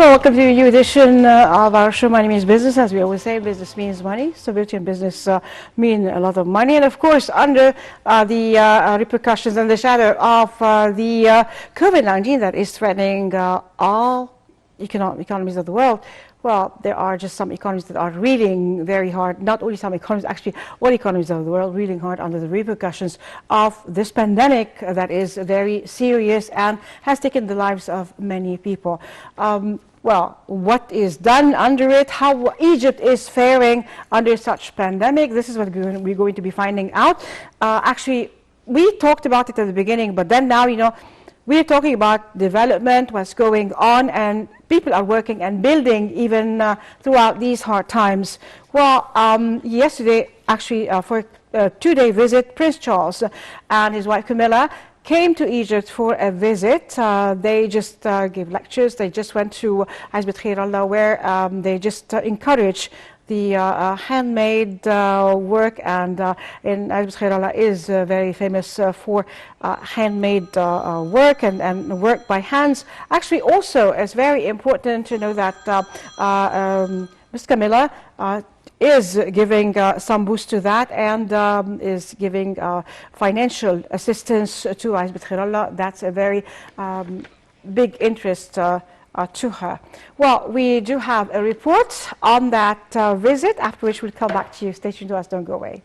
welcome to a new edition of our show, Money Means Business. As we always say, business means money. Stability and business mean a lot of money. And of course, under the repercussions and the shadow of the COVID-19 that is threatening all economies of the world, well, there are just some economies that are reeling very hard. Not only some economies, actually all economies of the world reeling hard under the repercussions of this pandemic that is very serious and has taken the lives of many people. Well, what is done under it, how Egypt is faring under such pandemic, this is what we're going to be finding out. Actually, we talked about it at the beginning, but then now, we're talking about development, what's going on, and people are working and building even throughout these hard times. Well, yesterday, actually, for a two-day visit, Prince Charles and his wife Camilla came to Egypt for a visit. They just gave lectures. They just went to Azbet Khairallah, where they just encourage the handmade work, and in Azbet Khairallah is very famous for handmade work and work by hands. Actually, also, it's very important to know that Ms. Camilla is giving some boost to that, and is giving financial assistance to Azbet Khairallah. That's a very big interest to her. Well, we do have a report on that visit, after which we'll come back to you. Stay tuned to us, don't go away.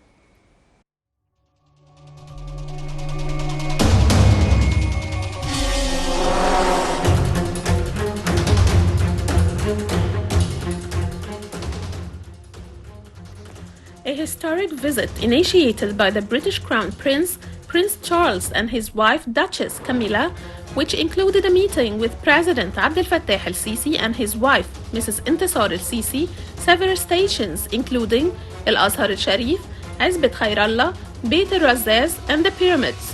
A historic visit initiated by the British Crown Prince, Prince Charles, and his wife, Duchess Camilla, which included a meeting with President Abdel Fattah el-Sisi and his wife, Mrs. Intisar el-Sisi, several stations including El Azhar al-Sharif, Azbet Khairallah, Beit el-Razzaz, and the pyramids.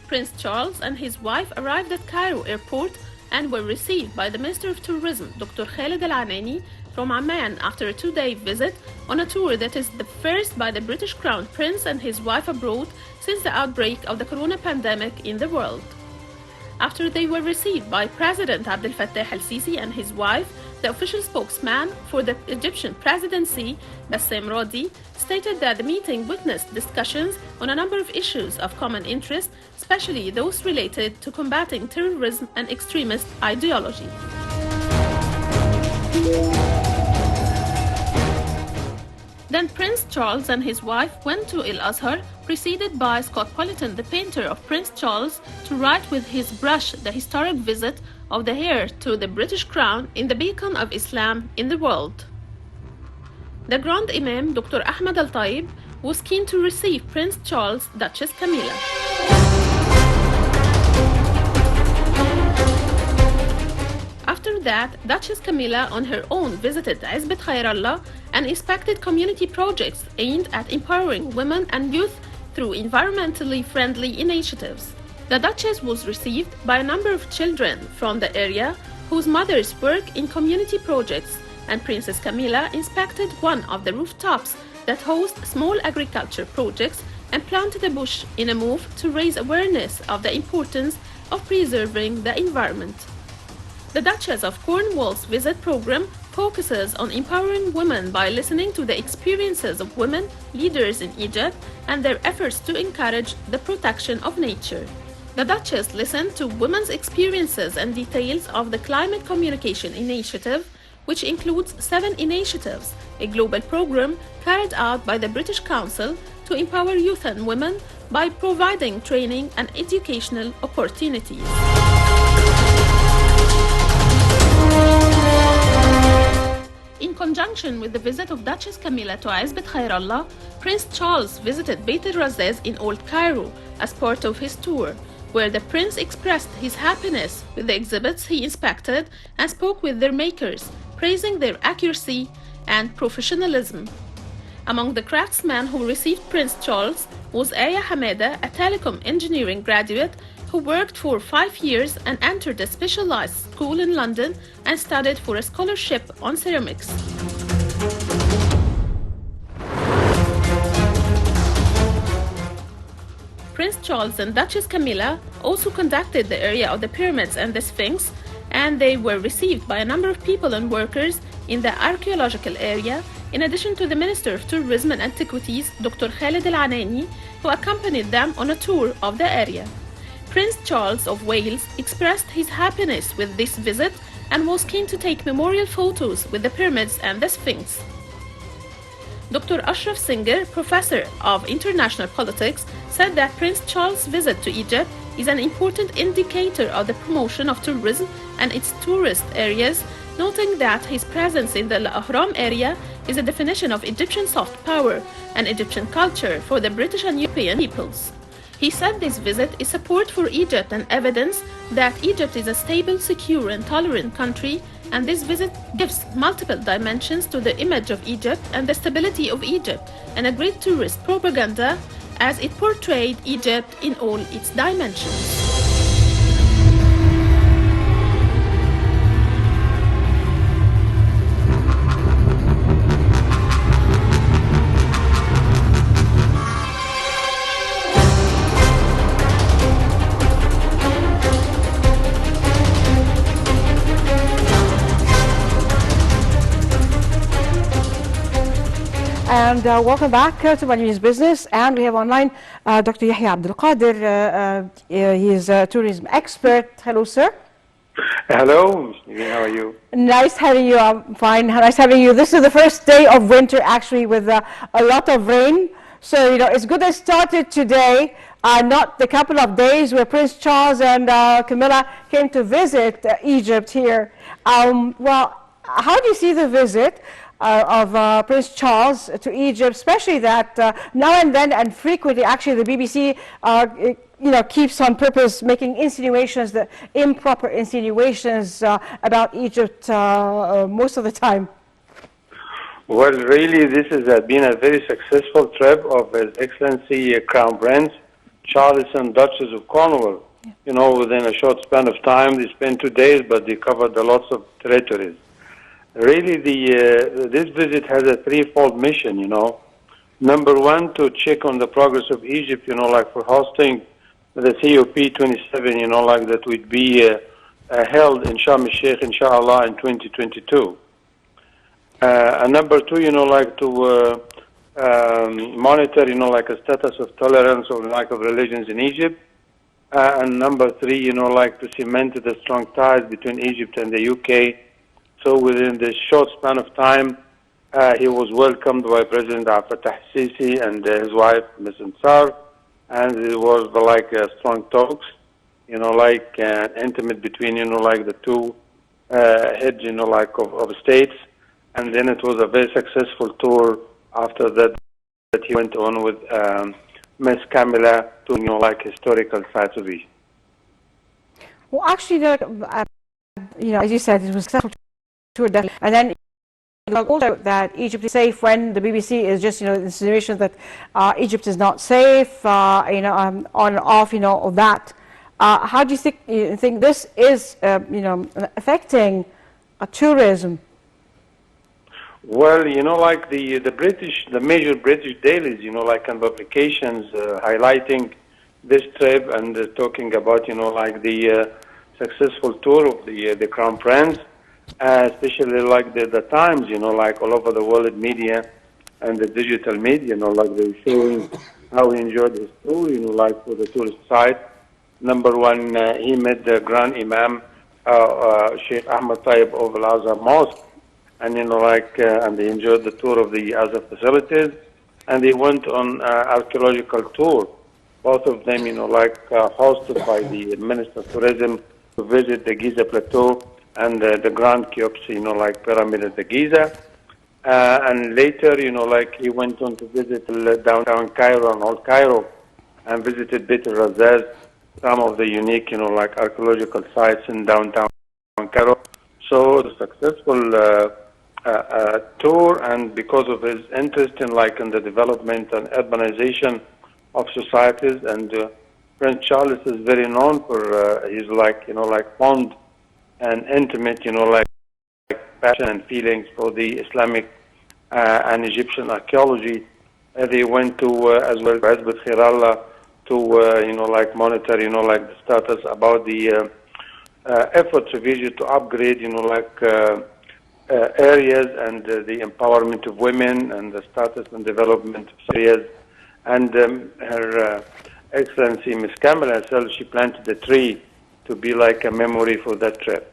Prince Charles and his wife arrived at Cairo airport and were received by the Minister of Tourism, Dr. Khalid Al-Anani, from Amman after a two-day visit on a tour that is the first by the British Crown Prince and his wife abroad since the outbreak of the corona pandemic in the world. After they were received by President Abdel Fattah el-Sisi and his wife, the official spokesman for the Egyptian presidency, Bassem Rodi, stated that the meeting witnessed discussions on a number of issues of common interest, especially those related to combating terrorism and extremist ideology. Then Prince Charles and his wife went to El Azhar, preceded by Scott Politon, the painter of Prince Charles, to write with his brush the historic visit of the heir to the British crown in the beacon of Islam in the world. The Grand Imam, Dr. Ahmed Al-Taib, was keen to receive Prince Charles, Duchess Camilla. After that, Duchess Camilla on her own visited Azbet Khairallah and inspected community projects aimed at empowering women and youth through environmentally friendly initiatives. The Duchess was received by a number of children from the area whose mothers work in community projects, and Princess Camilla inspected one of the rooftops that host small agriculture projects and planted a bush in a move to raise awareness of the importance of preserving the environment. The Duchess of Cornwall's visit program focuses on empowering women by listening to the experiences of women leaders in Egypt and their efforts to encourage the protection of nature. The Duchess listened to women's experiences and details of the Climate Communication Initiative, which includes 7 initiatives, a global program carried out by the British Council to empower youth and women by providing training and educational opportunities. In conjunction with the visit of Duchess Camilla to Azbet Khairallah, Prince Charles visited Beit el-Razzaz in Old Cairo as part of his tour, where the prince expressed his happiness with the exhibits he inspected and spoke with their makers, praising their accuracy and professionalism. Among the craftsmen who received Prince Charles was Aya Hamada, a telecom engineering graduate who worked for 5 years and entered a specialized school in London and studied for a scholarship on ceramics. Prince Charles and Duchess Camilla also conducted the area of the pyramids and the Sphinx, and they were received by a number of people and workers in the archaeological area, in addition to the Minister of Tourism and Antiquities, Dr. Khalid Al-Anani, who accompanied them on a tour of the area. Prince Charles of Wales expressed his happiness with this visit and was keen to take memorial photos with the pyramids and the Sphinx. Dr. Ashraf Singer, professor of international politics, said that Prince Charles' visit to Egypt is an important indicator of the promotion of tourism and its tourist areas, noting that his presence in the Ahram area is a definition of Egyptian soft power and Egyptian culture for the British and European peoples. He said this visit is support for Egypt and evidence that Egypt is a stable, secure, and tolerant country, and this visit gives multiple dimensions to the image of Egypt and the stability of Egypt, and a great tourist propaganda as it portrayed Egypt in all its dimensions. And welcome back to My News Business. And we have online Dr. Yahya Abdul Qadir. He is a tourism expert. Hello, sir. Hello, how are you? Nice having you. I'm fine. Nice having you. This is the first day of winter, actually, with a lot of rain. So, it's good that it started today, not the couple of days where Prince Charles and Camilla came to visit Egypt here. Well, how do you see the visit of Prince Charles to Egypt, especially that now and then and frequently, actually, the BBC keeps on purpose making insinuations, the improper insinuations about Egypt most of the time? Well, really, this has been a very successful trip of His Excellency Crown Prince Charles and Duchess of Cornwall. Yeah. Within a short span of time, they spent 2 days, but they covered lots of territories. Really, this visit has a threefold mission, Number one, to check on the progress of Egypt, like for hosting the COP27, that would be held in Sharm el-Sheikh, inshallah, in 2022. And number two, to monitor, a status of tolerance or lack of religions in Egypt. And number three, to cement the strong ties between Egypt and the UK. So within this short span of time, he was welcomed by President Abdel Fattah al-Sisi and his wife, Ms. Ansar, and it was strong talks, intimate between, the two heads, of states. And then it was a very successful tour after that he went on with Ms. Camilla to, historical sites of Egypt. Well, actually, as you said, it was successful tour, and then also that Egypt is safe when the BBC is just, insinuation that Egypt is not safe, on and off, of that. How do you think this is, affecting tourism? Well, the major British dailies, and publications highlighting this trip and talking about, the successful tour of the Crown Prince. Especially the Times, all over the world media and the digital media, they're showing how he enjoyed his tour, for the tourist site. Number one, he met the Grand Imam, Sheikh Ahmed Tayyib of Al-Azhar Mosque, and, and they enjoyed the tour of the Azhar facilities, and they went on archaeological tour. Both of them, hosted by the Minister of Tourism to visit the Giza Plateau and the Grand Cheops, Pyramid at the Giza. And later, he went on to visit downtown Cairo and Old Cairo and visited Beit el-Razaz, some of the unique, archaeological sites in downtown Cairo. So the successful tour, and because of his interest in, in the development and urbanization of societies, and Prince Charles is very known for his, fond and intimate, passion and feelings for the Islamic and Egyptian archaeology. They went to, as well as with Khirallah, to monitor the status about the efforts of Egypt to upgrade areas and the empowerment of women and the status and development of areas. And Her Excellency Ms. Kamala herself, she planted a tree to be like a memory for that trip.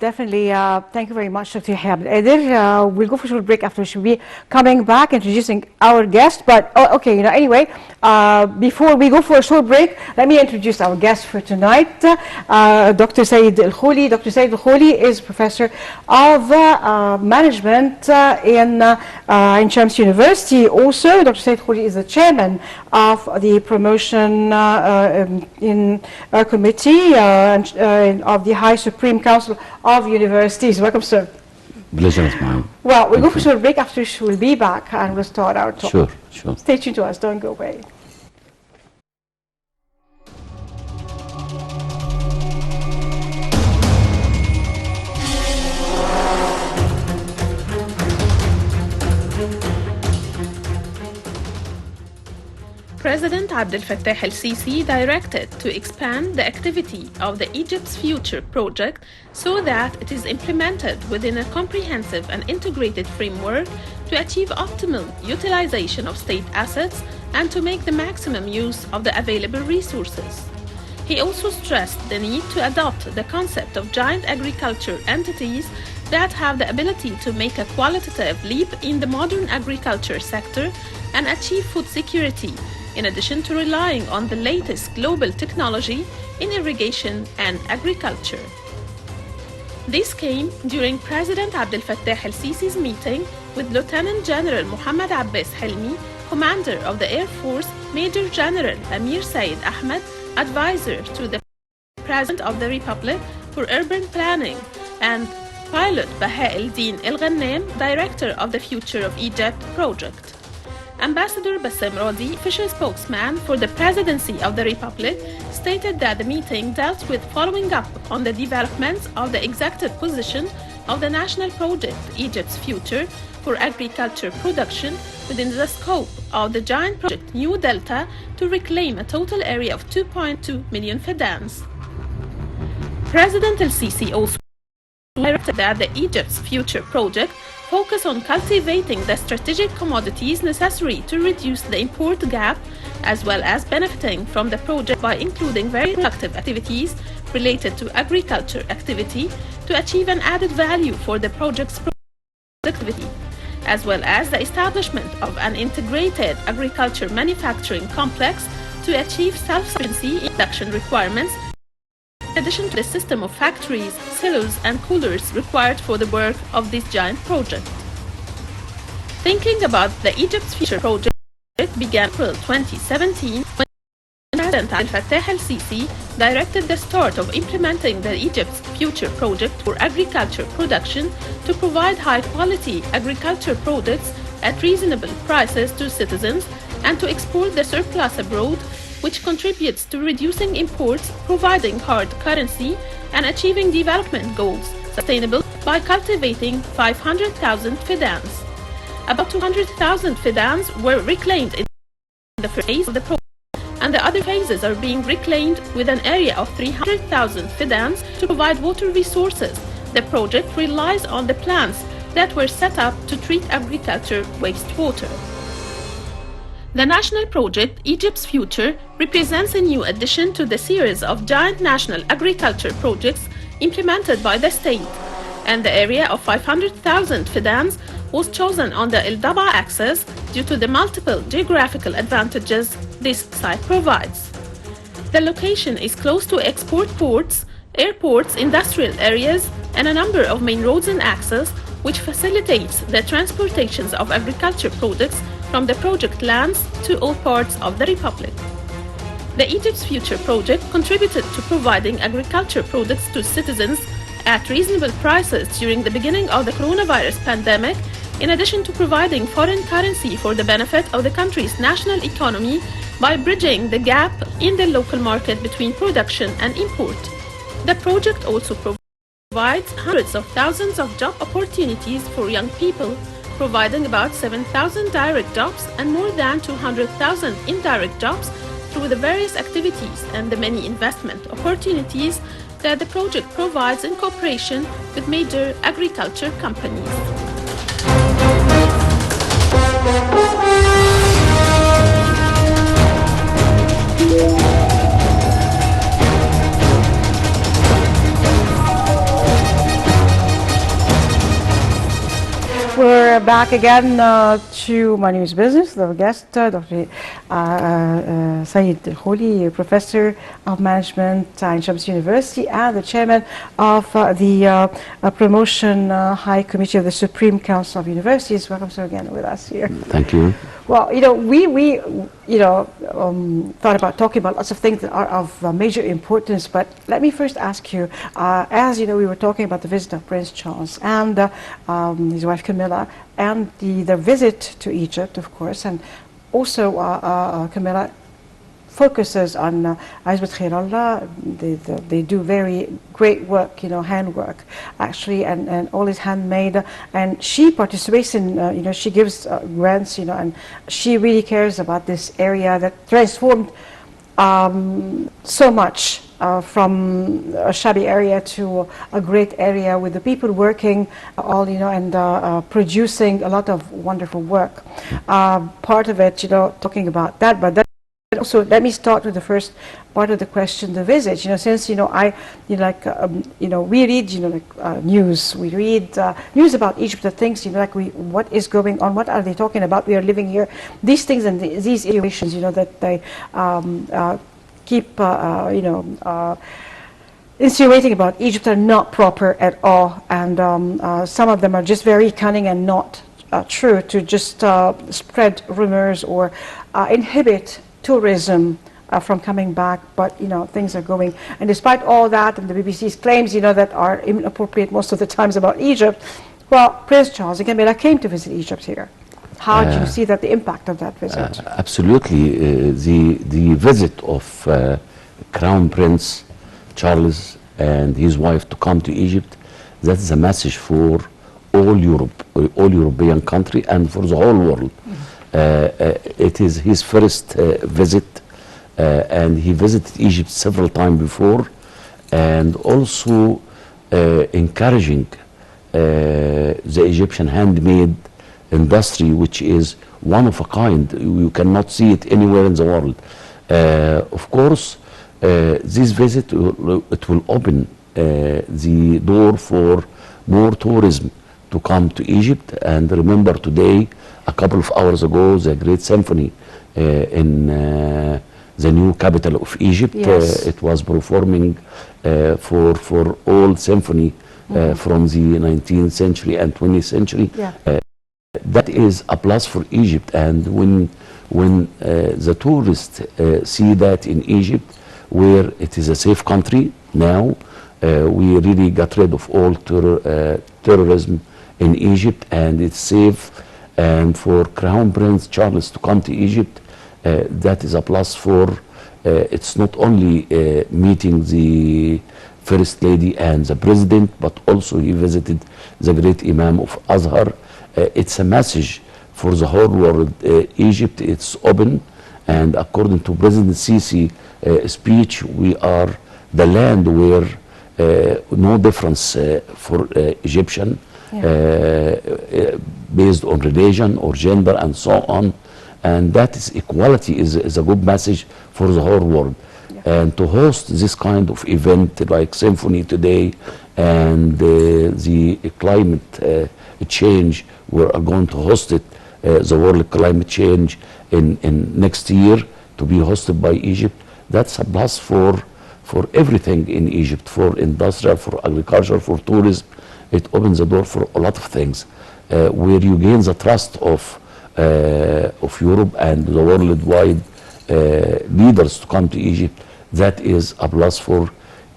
Definitely. Thank you very much, Dr. Hamid. We'll go for a short break after she'll be coming back, introducing our guest. But, okay, anyway, before we go for a short break, let me introduce our guest for tonight, Dr. Saeed Kholy. Dr. Saeed Kholy is professor of management in Shams University. Also, Dr. Saeed Kholy is the chairman of the promotion committee of the High Supreme Council of Universities. Welcome, sir. Pleasure is mine. Well, we'll go for a short break. After we'll be back and we'll start our talk. Sure. Stay tuned to us. Don't go away. President Abdel Fattah el-Sisi directed to expand the activity of the Egypt's Future project so that it is implemented within a comprehensive and integrated framework to achieve optimal utilization of state assets and to make the maximum use of the available resources. He also stressed the need to adopt the concept of giant agriculture entities that have the ability to make a qualitative leap in the modern agriculture sector and achieve food security, in addition to relying on the latest global technology in irrigation and agriculture. This came during President Abdel Fattah el-Sisi's meeting with Lieutenant General Mohammed Abbas Helmi, Commander of the Air Force, Major General Amir Said Ahmed, Advisor to the President of the Republic for Urban Planning, and Pilot Baha el-Din el-Ghannam, Director of the Future of Egypt project. Ambassador Bassem Rodi, official spokesman for the Presidency of the Republic, stated that the meeting dealt with following up on the developments of the executive position of the national project Egypt's Future for agriculture production within the scope of the giant project New Delta to reclaim a total area of 2.2 million fedans. President el-Sisi also directed that the Egypt's Future project focus on cultivating the strategic commodities necessary to reduce the import gap, as well as benefiting from the project by including very productive activities related to agriculture activity to achieve an added value for the project's productivity, as well as the establishment of an integrated agriculture manufacturing complex to achieve self-sufficiency in production requirements, in addition to the system of factories, silos, and coolers required for the work of this giant project. Thinking about the Egypt's Future project began April 2017 when President Abdel Fattah el-Sisi directed the start of implementing the Egypt's Future project for agriculture production to provide high-quality agriculture products at reasonable prices to citizens and to export the surplus abroad, which contributes to reducing imports, providing hard currency, and achieving development goals sustainable by cultivating 500,000 fedans. About 200,000 fedans were reclaimed in the first phase of the project, and the other phases are being reclaimed with an area of 300,000 fedans to provide water resources. The project relies on the plants that were set up to treat agriculture wastewater. The national project, Egypt's Future, represents a new addition to the series of giant national agriculture projects implemented by the state, and the area of 500,000 fedans was chosen on the El Daba axis due to the multiple geographical advantages this site provides. The location is close to export ports, airports, industrial areas, and a number of main roads and access, which facilitates the transportations of agriculture products from the project lands to all parts of the Republic. The Egypt's Future project contributed to providing agriculture products to citizens at reasonable prices during the beginning of the coronavirus pandemic, in addition to providing foreign currency for the benefit of the country's national economy by bridging the gap in the local market between production and import. The project also provides hundreds of thousands of job opportunities for young people, providing about 7,000 direct jobs and more than 200,000 indirect jobs through the various activities and the many investment opportunities that the project provides in cooperation with major agriculture companies. We're back again to My News Business. The guest, Dr. Sayed Kholy, Professor of Management in Shams University and the Chairman of the Promotion High Committee of the Supreme Council of Universities. Welcome, sir, again with us here. Thank you. Well, we thought about talking about lots of things that are of major importance, but let me first ask you, as you know, we were talking about the visit of Prince Charles and his wife Camilla, and the visit to Egypt, of course, and also Camilla focuses on Hizb Khairallah. They do very great work, handwork actually, and all is handmade. And she participates in, she gives grants, and she really cares about this area that transformed so much from a shabby area to a great area with the people working all, and producing a lot of wonderful work. Part of it, talking about that, but that also, let me start with the first part of the question, the visit. Since we read, news. We read news about Egypt, the things, what is going on, what are they talking about? We are living here. These things and these situations, that they keep, insinuating about Egypt are not proper at all, and some of them are just very cunning and not true, to just spread rumors or inhibit tourism from coming back. But things are going, and despite all that and the BBC's claims that are inappropriate most of the times about Egypt, well, Prince Charles and Camilla came to visit Egypt here. How do you see that, the impact of that visit? Absolutely. The visit of Crown Prince Charles and his wife to come to Egypt, that is a message for all Europe, all European country, and for the whole world. It is his first visit, and he visited Egypt several times before, and also encouraging the Egyptian handmade industry, which is one of a kind. You cannot see it anywhere in the world. Of course, this visit, it will open the door for more tourism to come to Egypt. And remember today, a couple of hours ago, the great symphony in the new capital of Egypt. Yes. It was performing for all symphony from the 19th century and 20th century. Yeah. That is a plus for Egypt, and when the tourists see that in Egypt, where it is a safe country now, we really got rid of all terrorism in Egypt, and it's safe. And for Crown Prince Charles to come to Egypt, that is a plus for, it's not only meeting the First Lady and the President, but also he visited the great Imam of Azhar. It's a message for the whole world. Egypt, it's open, and according to President Sisi speech, we are the land where no difference for Egyptian, based on religion or gender and so on, and that is equality is a good message for the whole world. And to host this kind of event like symphony today, and the climate change, we are going to host it, the World Climate Change in next year, to be hosted by Egypt. That's a plus for everything in Egypt, for industrial, for agriculture, for tourism. It opens the door for a lot of things, where you gain the trust of Europe and the worldwide leaders to come to Egypt. That is a plus for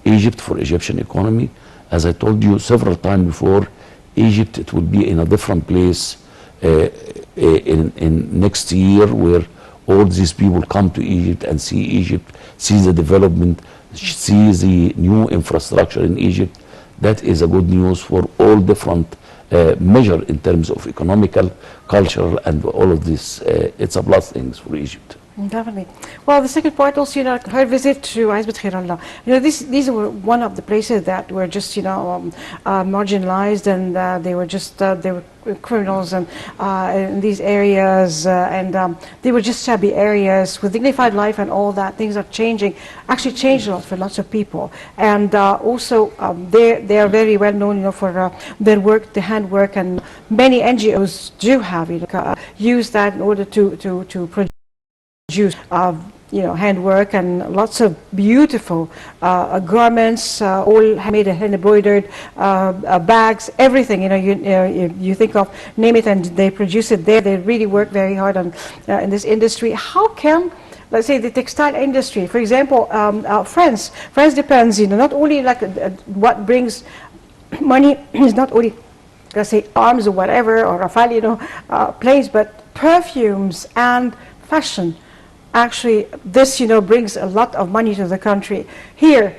Egypt, for Egyptian economy. As I told you several times before, Egypt, it will be in a different place in next year, where all these people come to Egypt and see Egypt, see the development, see the new infrastructure in Egypt. That is a good news for all different measure in terms of economical, cultural, and all of this. It's a plus things for Egypt. Definitely. Well, the second part also, her visit to Azbet Khairallah. These were one of the places that were just, marginalized, and they were just, they were criminals and in these areas, and they were just shabby areas with dignified life and all that. Things are changing, actually changed a lot for lots of people. And also, they are very well known, for their work, the handwork, and many NGOs do have, use that in order to produce handwork and lots of beautiful garments, all handmade and hand embroidered, bags, everything. You think of, name it, and they produce it there. They really work very hard on in this industry. How can, let's say, the textile industry, for example, France depends, not only like what brings money is not only, let's say, arms or whatever, or Rafale, planes, but perfumes and fashion. Actually, this, brings a lot of money to the country. Here,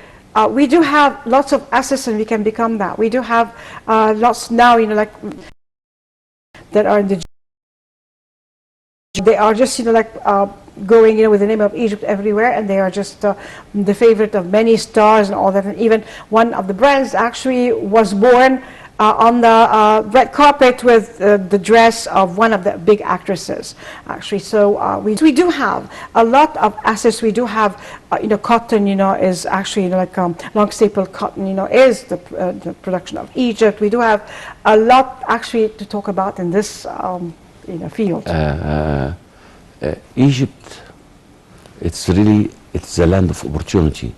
we do have lots of assets, and we can become that. We do have lots now, like that are in the. They are just, going, with the name of Egypt everywhere, and they are just the favorite of many stars and all that. And even one of the brands actually was born on the red carpet with the dress of one of the big actresses, actually. So we do have a lot of assets. We do have, cotton, is actually, long staple cotton, is the production of Egypt. We do have a lot actually to talk about in this, field. Egypt, it's a land of opportunity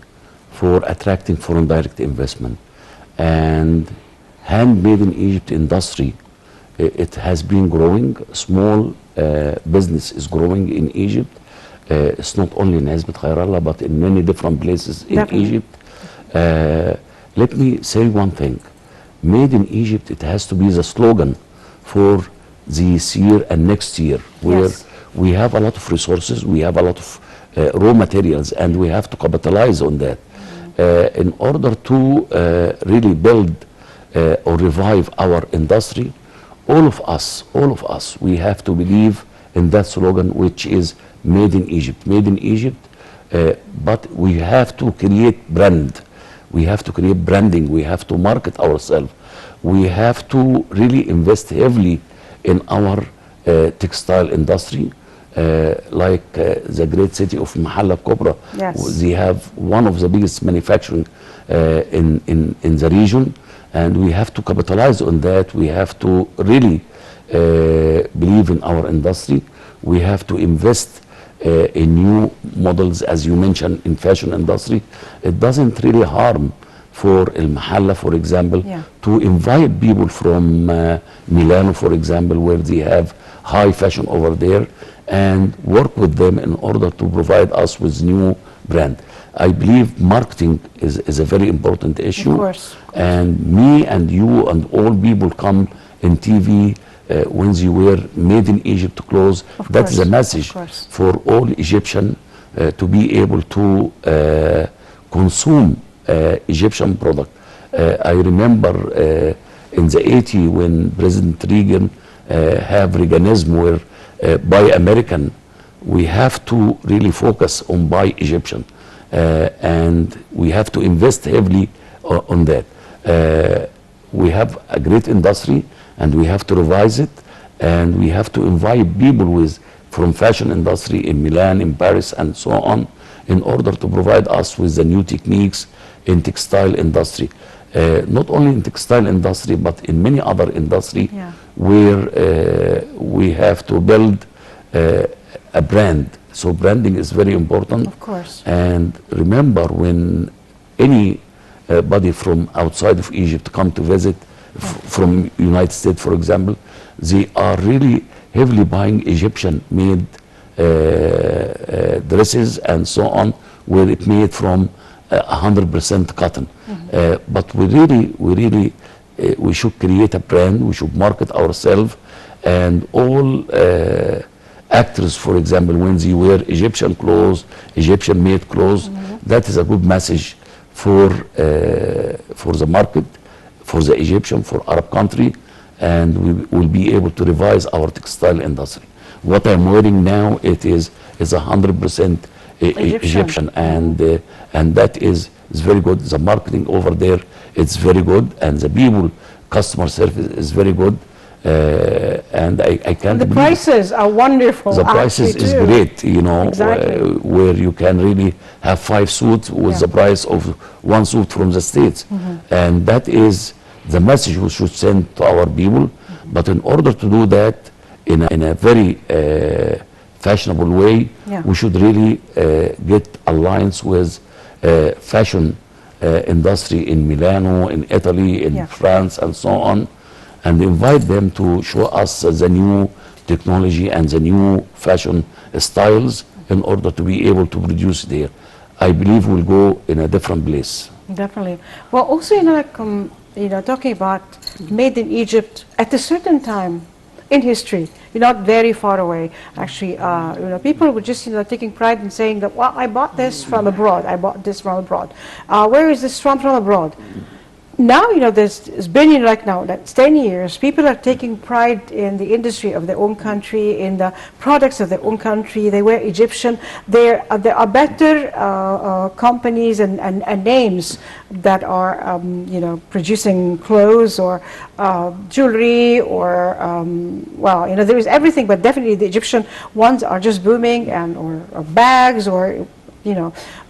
for attracting foreign direct investment. And handmade in Egypt industry, it has been growing. Small business is growing in Egypt. It's not only in Azbet Khairallah, but in many different places in Egypt. Let me say one thing. Made in Egypt, it has to be the slogan for this year and next year, where we have a lot of resources, we have a lot of raw materials, and we have to capitalize on that. In order to really build or revive our industry, all of us, we have to believe in that slogan, which is made in Egypt. Made in Egypt, but we have to create brand. We have to create branding. We have to market ourselves. We have to really invest heavily in our textile industry. Like the great city of Mahalla Kubra, they have one of the biggest manufacturing in the region. And we have to capitalize on that. We have to really believe in our industry. We have to invest in new models, as you mentioned, in fashion industry. It doesn't really harm for El Mahalla, for example, to invite people from Milano, for example, where they have high fashion over there, and work with them in order to provide us with new brand. I believe marketing is a very important issue. Of course. And me and you and all people come in TV when they wear made in Egypt clothes. That is a message for all Egyptian to be able to consume Egyptian product. I remember in the 80s when President Reagan have Reaganism where buy American, we have to really focus on buy Egyptian. And we have to invest heavily on that. We have a great industry, and we have to revise it, and we have to invite people from fashion industry in Milan, in Paris, and so on, in order to provide us with the new techniques in textile industry. Not only in textile industry, but in many other industry where we have to build a brand. So branding is very important. Of course. And remember, when anybody from outside of Egypt come to visit, from United States, for example, they are really heavily buying Egyptian-made dresses and so on, where it made from 100% cotton. But we should create a brand. We should market ourselves, and all actors, for example, when they wear Egyptian clothes, Egyptian-made clothes, that is a good message for the market, for the Egyptian, for Arab country, and we will be able to revise our textile industry. What I'm wearing now, it is 100% Egyptian, and that is very good. The marketing over there, it's very good, and the people, customer service is very good, and I can't The believe prices are wonderful. the prices actually, is too. great, you know, Exactly. where you can really have 5 suits with the price of 1 suit from the States. And that is the message we should send to our people. But in order to do that in a very fashionable way, we should really get alliance with fashion industry in Milano, in Italy, in France, and so on, and invite them to show us the new technology and the new fashion styles in order to be able to produce there. I believe we'll go in a different place. Definitely. Well, also, you know, like, talking about made in Egypt at a certain time in history, you're not very far away. Actually, people were just, taking pride in saying that, well, I bought this from abroad. I bought this from abroad. Where is this from abroad? Now, it's been, like now, that's 10 years, people are taking pride in the industry of their own country, in the products of their own country. They wear Egyptian. There are better companies and names that are, producing clothes or jewelry or, there is everything, but definitely the Egyptian ones are just booming, and or bags or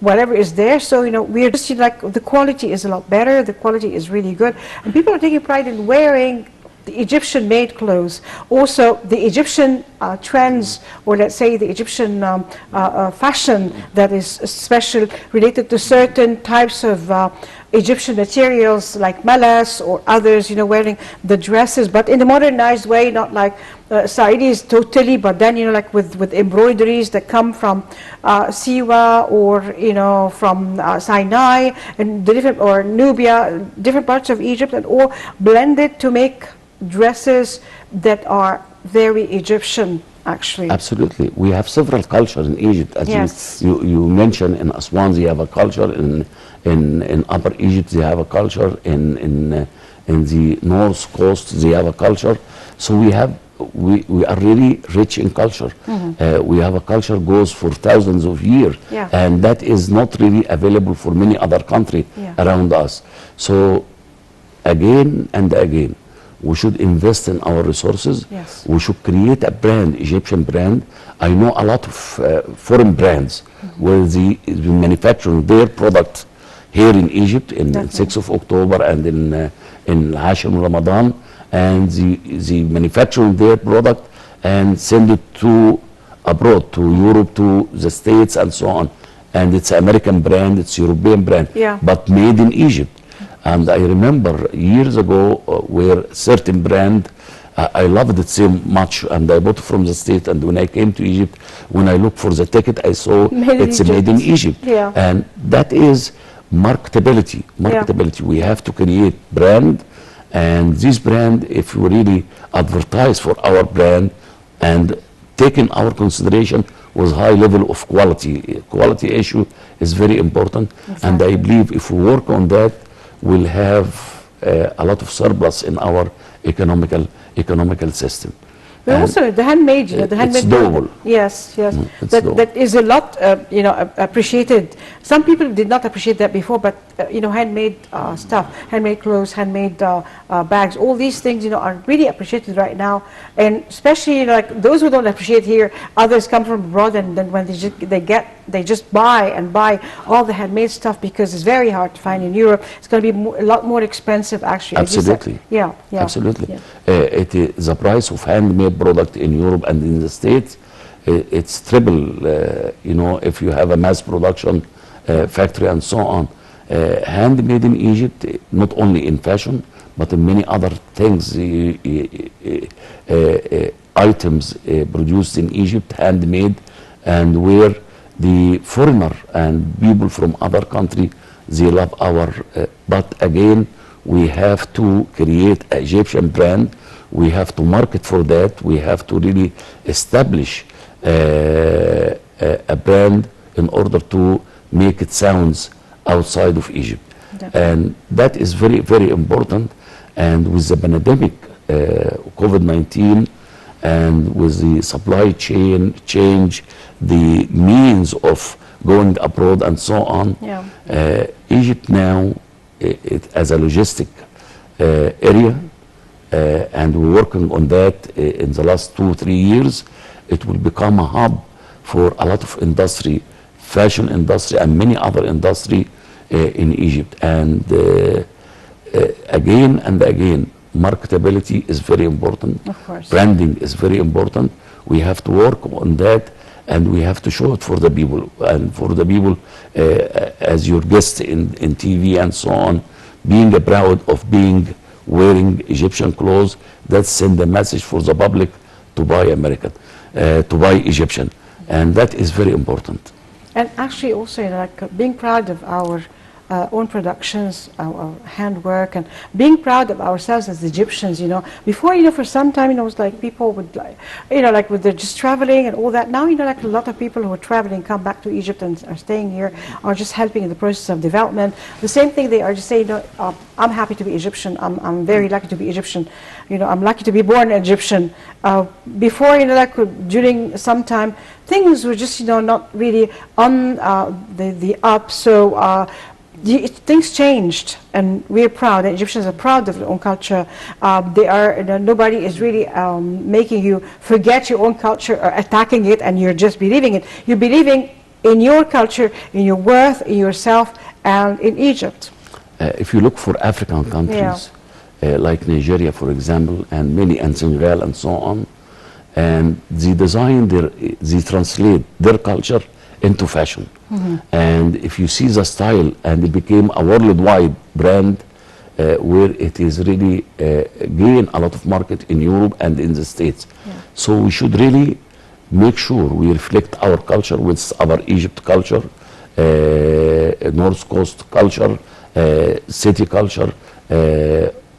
whatever is there. So, we're just like the quality is a lot better. The quality is really good. And people are taking pride in wearing the Egyptian made clothes. Also, the Egyptian trends, or let's say the Egyptian fashion that is special related to certain types of Egyptian materials like malas or others, wearing the dresses, but in a modernized way, not like Saidis totally, but then, like with embroideries that come from Siwa or, from Sinai and the different, or Nubia, different parts of Egypt, and all blended to make dresses that are very Egyptian, actually. Absolutely. We have several cultures in Egypt. As Yes. you mentioned, in Aswan, they have a culture. In Upper Egypt, they have a culture. In the North Coast, they have a culture. So we are really rich in culture. We have a culture goes for thousands of years, and that is not really available for many other countries around us. So again and again, we should invest in our resources. Yes. We should create a brand, Egyptian brand. I know a lot of foreign brands where they manufacture their product here in Egypt in 6th of October and in Hashim Ramadan, and they manufacture their product and send it to abroad, to Europe, to the States, and so on. And it's American brand, it's European brand, but made in Egypt. And I remember years ago where certain brand, I loved it so much, and I bought it from the States. And when I came to Egypt, when I looked for the ticket, I saw it's made in Egypt. And that is marketability. We have to create brand, and this brand, if we really advertise for our brand and take in our consideration with high level of quality issue is very important. And I believe if we work on that, we'll have a lot of surplus in our economical system. But also the handmade, the handmade. It's doable. Yes, yes. Doable. That is a lot, appreciated. Some people did not appreciate that before, but handmade stuff, handmade clothes, handmade bags, all these things, are really appreciated right now. And especially like those who don't appreciate here, others come from abroad, and then when they just buy all the handmade stuff, because it's very hard to find in Europe. It's going to be a lot more expensive, actually. Absolutely. Yeah. Absolutely. The price of handmade product in Europe and in the States, it's triple, if you have a mass production factory and so on. Handmade in Egypt, not only in fashion, but in many other things, items produced in Egypt, handmade, and where the foreigner and people from other country, they love our, but again, we have to create an Egyptian brand. We have to market for that. We have to really establish a brand in order to make it sounds outside of Egypt. And that is very, very important. And with the pandemic, COVID-19 and with the supply chain change, the means of going abroad and so on. Yeah. Egypt now, as a logistic area, and we're working on that in the last 2-3 years, it will become a hub for a lot of industry, fashion industry and many other industry in Egypt. And again and again, marketability is very important. Of course. Branding is very important. We have to work on that, and we have to show it for the people. And for the people, as your guest in TV and so on, being proud of being wearing Egyptian clothes, that send a message for the public to buy American, to buy Egyptian. And that is very important. And actually also, you know, like being proud of our own productions, our handwork, and being proud of ourselves as Egyptians, you know. Before, you know, for some time, you know, it was like people would, like, you know, like with the just traveling and all that. Now, you know, like a lot of people who are traveling come back to Egypt and are staying here, are just helping in the process of development. The same thing, they are just saying, you know, I'm happy to be Egyptian. I'm very lucky to be Egyptian. You know, I'm lucky to be born Egyptian. Before, you know, like during some time, things were just, you know, not really on the up. So things changed, and we're proud. The Egyptians are proud of their own culture. They are, you know, nobody is really making you forget your own culture or attacking it, and you're just believing it. You're believing in your culture, in your worth, in yourself, and in Egypt. If you look for African countries, like Nigeria, for example, and many, and Senegal, and so on, and they design they translate their culture into fashion. And if you see the style, and it became a worldwide brand, where it is really gain a lot of market in Europe and in the States. So we should really make sure we reflect our culture with our Egypt culture, North Coast culture, city culture,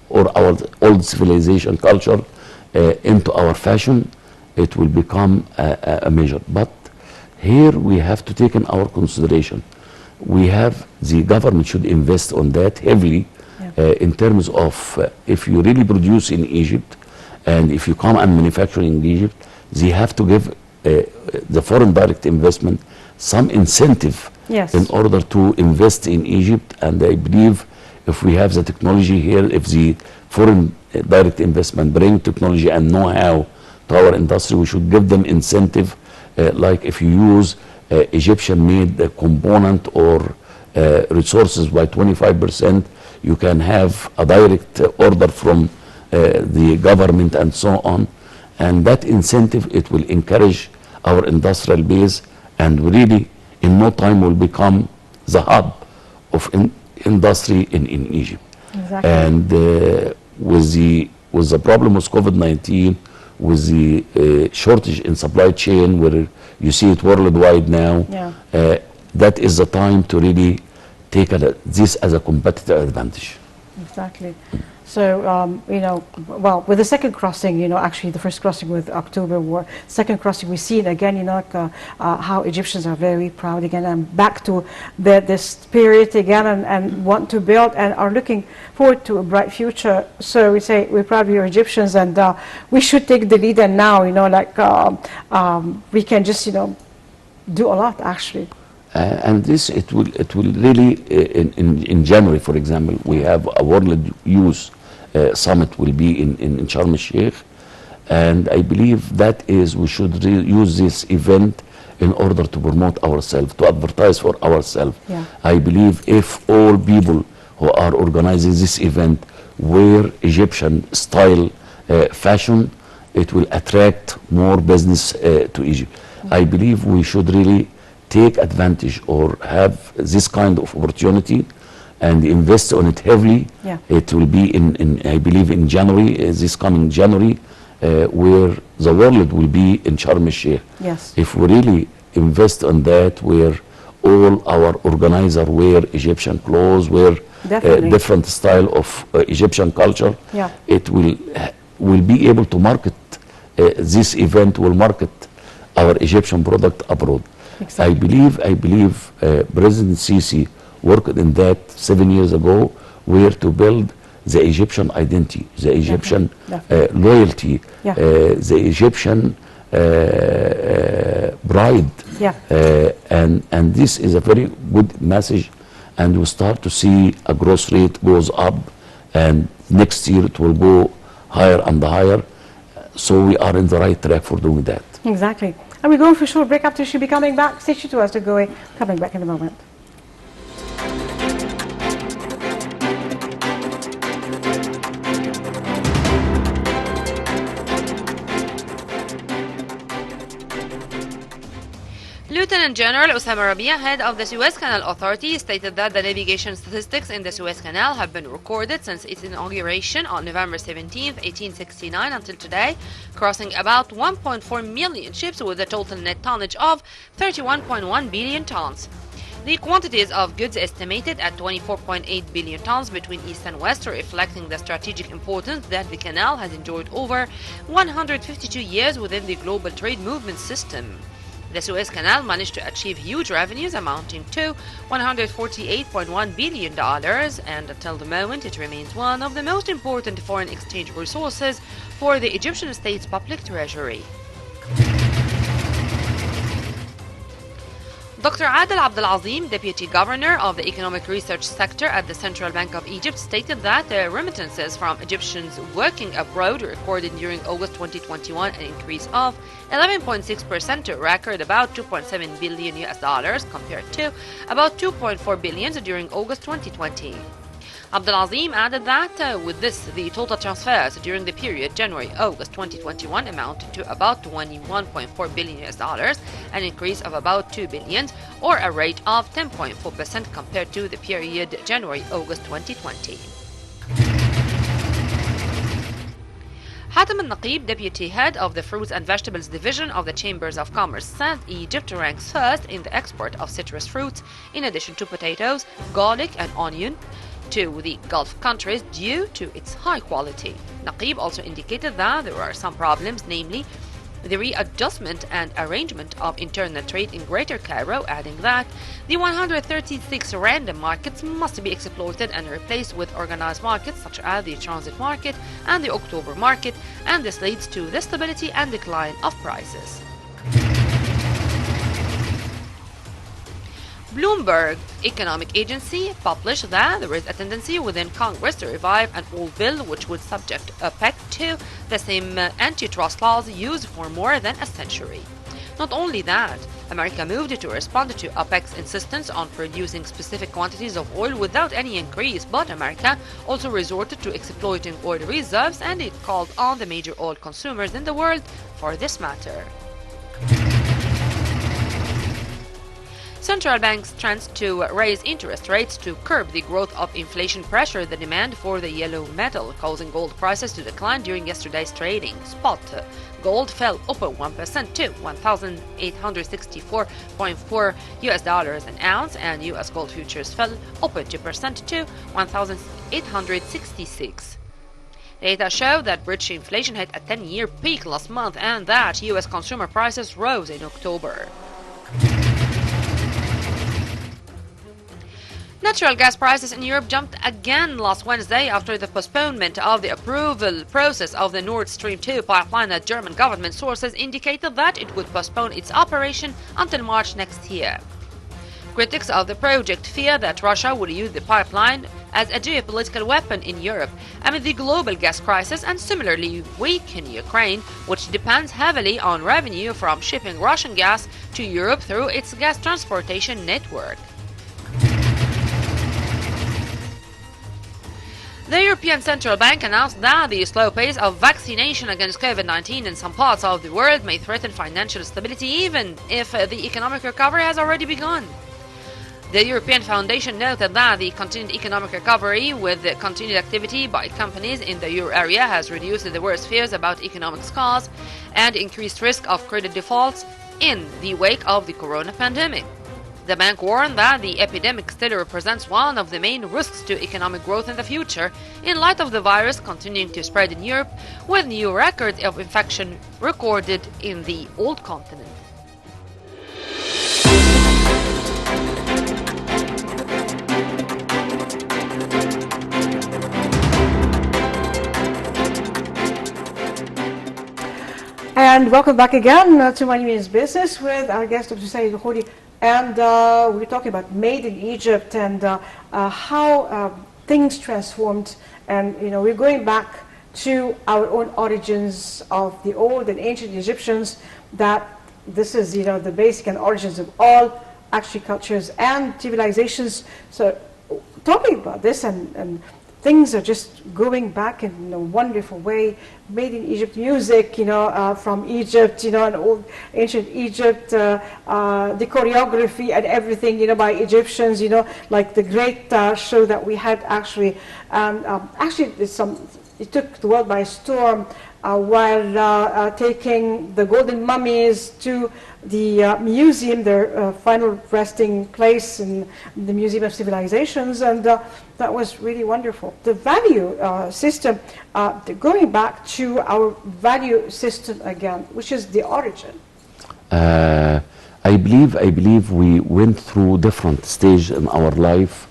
or our old civilization culture into our fashion. It will become a major. But here we have to take in our consideration. We have, the government should invest on that heavily, in terms of if you really produce in Egypt, and if you come and manufacture in Egypt, they have to give the foreign direct investment some incentive in order to invest in Egypt. And I believe if we have the technology here, if the foreign direct investment bring technology and know-how to our industry, we should give them incentive. Like if you use Egyptian-made component or resources by 25%, you can have a direct order from the government and so on. And that incentive, it will encourage our industrial base, and really in no time will become the hub of industry in Egypt. Exactly. And with the problem with COVID-19, with the shortage in supply chain, where you see it worldwide now, that is the time to really take this as a competitive advantage. Exactly. So, you know, well, with the second crossing, you know, actually the first crossing with October War, second crossing, we see it again, you know, like, how Egyptians are very proud again and back to the spirit again, and want to build and are looking forward to a bright future. So we say we're proud of your Egyptians, and we should take the lead. And now, you know, like we can just, you know, do a lot actually. And this, it will really, in January, for example, we have a World Youth Summit will be in Sharm el-Sheikh, and I believe that is, we should use this event in order to promote ourselves, to advertise for ourselves. I believe if all people who are organizing this event wear Egyptian style fashion, it will attract more business to Egypt. I believe we should really take advantage or have this kind of opportunity and invest on it heavily. It will be in I believe in January, this coming January, where the world will be in Sharm el-Sheikh. If we really invest on that, where all our organizers wear Egyptian clothes, wear different style of Egyptian culture, it will be able to market, this event will market our Egyptian product abroad. I believe President Sisi worked in that 7 years ago, where to build the Egyptian identity, the Egyptian Definitely. loyalty, Yeah. the Egyptian pride. Yeah. And this is a very good message, and we start to see a growth rate goes up, and next year it will go higher and higher. So we are in the right track for doing that. Exactly. And we're going for a short break. After she'll be coming back. Stay tuned to us to go away. Coming back in a moment. Lieutenant General Osama Rabia, head of the Suez Canal Authority, stated that the navigation statistics in the Suez Canal have been recorded since its inauguration on November 17, 1869 until today, crossing about 1.4 million ships with a total net tonnage of 31.1 billion tons. The quantities of goods estimated at 24.8 billion tons between east and west, reflecting the strategic importance that the canal has enjoyed over 152 years within the global trade movement system. The Suez Canal managed to achieve huge revenues amounting to $148.1 billion, and until the moment it remains one of the most important foreign exchange resources for the Egyptian state's public treasury. Dr. Adel Abdelazim, Deputy Governor of the Economic Research Sector at the Central Bank of Egypt, stated that remittances from Egyptians working abroad recorded during August 2021 an increase of 11.6% to a record about $2.7 billion compared to about $2.4 billion during August 2020. Abdelazim added that with this, the total transfers during the period January-August 2021 amounted to about $21.4 billion, an increase of about $2 billion, or a rate of 10.4% compared to the period January-August 2020. Hatem al-Naqib, deputy head of the Fruits and Vegetables Division of the Chambers of Commerce, said Egypt ranks first in the export of citrus fruits, in addition to potatoes, garlic, and onion, to the Gulf countries due to its high quality. Naqib also indicated that there are some problems, namely the readjustment and arrangement of internal trade in Greater Cairo, adding that the 136 random markets must be exploited and replaced with organized markets such as the transit market and the October market, and this leads to the stability and decline of prices. Bloomberg Economic Agency published that there is a tendency within Congress to revive an old bill which would subject OPEC to the same antitrust laws used for more than a century. Not only that, America moved to respond to OPEC's insistence on producing specific quantities of oil without any increase, but America also resorted to exploiting oil reserves, and it called on the major oil consumers in the world for this matter. Central banks' trends to raise interest rates to curb the growth of inflation pressure the demand for the yellow metal, causing gold prices to decline during yesterday's trading. Spot gold fell over 1% to $1,864.4 an ounce, and U.S. gold futures fell over 2% to $1,866. Data show that British inflation hit a 10-year peak last month and that U.S. consumer prices rose in October. Natural gas prices in Europe jumped again last Wednesday after the postponement of the approval process of the Nord Stream 2 pipeline that German government sources indicated that it would postpone its operation until March next year. Critics of the project fear that Russia will use the pipeline as a geopolitical weapon in Europe amid the global gas crisis, and similarly weaken Ukraine, which depends heavily on revenue from shipping Russian gas to Europe through its gas transportation network. The European Central Bank announced that the slow pace of vaccination against COVID-19 in some parts of the world may threaten financial stability even if the economic recovery has already begun. The European Foundation noted that the continued economic recovery with the continued activity by companies in the euro area has reduced the worst fears about economic scars and increased risk of credit defaults in the wake of the corona pandemic. The bank warned that the epidemic still represents one of the main risks to economic growth in the future, in light of the virus continuing to spread in Europe, with new records of infection recorded in the old continent. And welcome back again to Money Means Business with our guest, Dr. Saeed Kholy. And we're talking about Made in Egypt and how things transformed. And, you know, we're going back to our own origins of the old and ancient Egyptians, that this is, you know, the basic and origins of all actually cultures and civilizations. So talking about this and things are just going back in a wonderful way. Made in Egypt music, you know, from Egypt, you know, and old ancient Egypt, the choreography and everything, you know, by Egyptians, you know, like the great show that we had actually. Actually, it took the world by storm while taking the golden mummies to the museum, their final resting place in the Museum of Civilizations, and that was really wonderful. The value system, going back to our value system again, which is the origin. I believe we went through different stages in our life,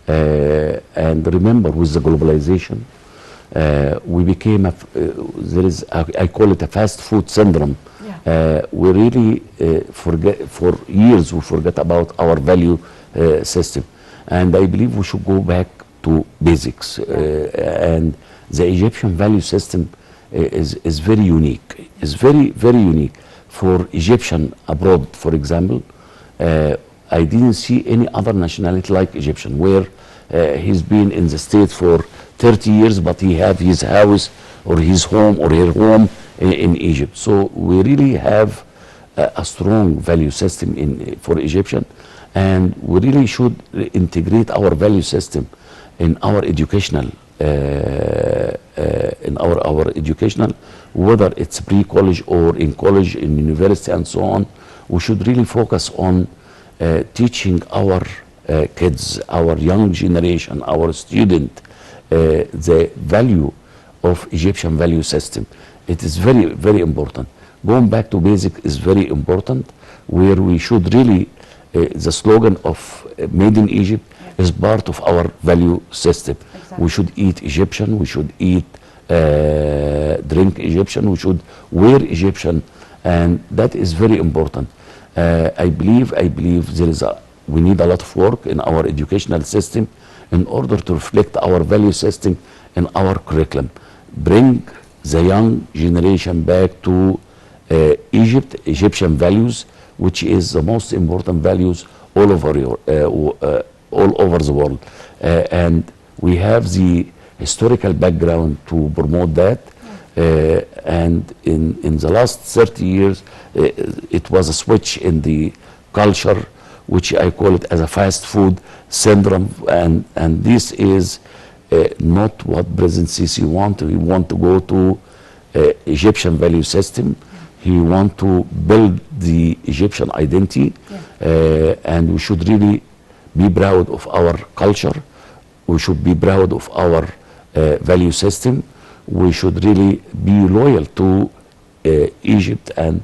and remember, with the globalization, we became I call it a fast food syndrome. We really forget, for years we forget about our value system, and I believe we should go back to basics. And the Egyptian value system is very unique. It's very unique. For Egyptian abroad, for example, I didn't see any other nationality like Egyptian, where he's been in the States for 30 years, but he have his house or his home or her home in Egypt. So we really have a strong value system for Egyptian, and we really should integrate our value system in our educational, our educational, whether it's pre-college or in college, in university, and so on. We should really focus on teaching our kids, our young generation, our student, the value of Egyptian value system. It is very important. Going back to basic is very important, where we should really, the slogan of Made in Egypt is part of our value system. Exactly. We should eat Egyptian, we should eat, drink Egyptian, we should wear Egyptian, and that is very important. I believe we need a lot of work in our educational system in order to reflect our value system in our curriculum. Bring the young generation back to Egyptian values, which is the most important values all over the world. And we have the historical background to promote that. And in the last 30 years, it was a switch in the culture, which I call it as a fast food syndrome, and this is not what President Sisi want. He want to go to Egyptian value system. He want to build the Egyptian identity, and we should really be proud of our culture. We should be proud of our value system. We should really be loyal to Egypt, and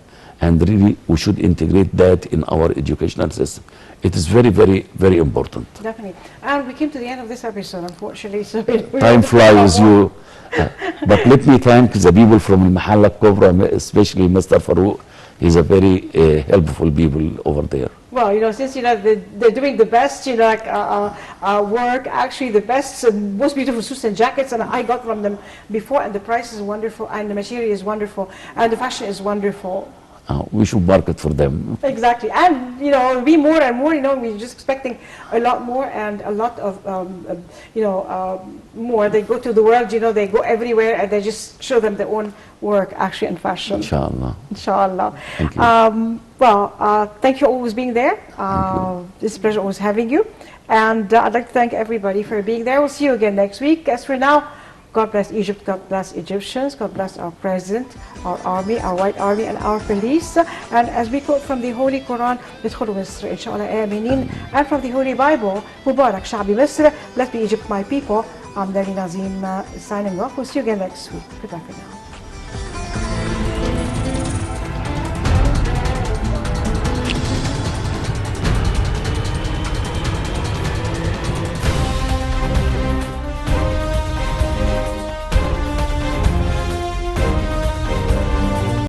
really we should integrate that in our educational system. It is very important. Definitely. And we came to the end of this episode, unfortunately. So time flies, you. But let me thank the people from Al Mahalla Kubra, especially Mr. Farouk. He's a very helpful people over there. Well, you know, since, you know, they're doing the best, you know, like work, actually the best, most beautiful suits and jackets, and I got from them before, and the price is wonderful, and the material is wonderful, and the fashion is wonderful. We should market for them. Exactly, and you know, we more and more, you know, we're just expecting a lot more and a lot of, you know, more. They go to the world, you know, they go everywhere, and they just show them their own work, actually, in fashion. Inshallah. Inshallah. Thank you. Thank you always being there. It's a pleasure always having you, and I'd like to thank everybody for being there. We'll see you again next week. As for now, God bless Egypt, God bless Egyptians, God bless our president, our army, our white army, and our police. And as we quote from the Holy Quran, ادخلوا مصر إن شاء الله آمنين, and from the Holy Bible, مبارك شعبي مصر, blessed be Egypt, my people. I'm Dali Nazim signing off. We'll see you again next week. Goodbye for now.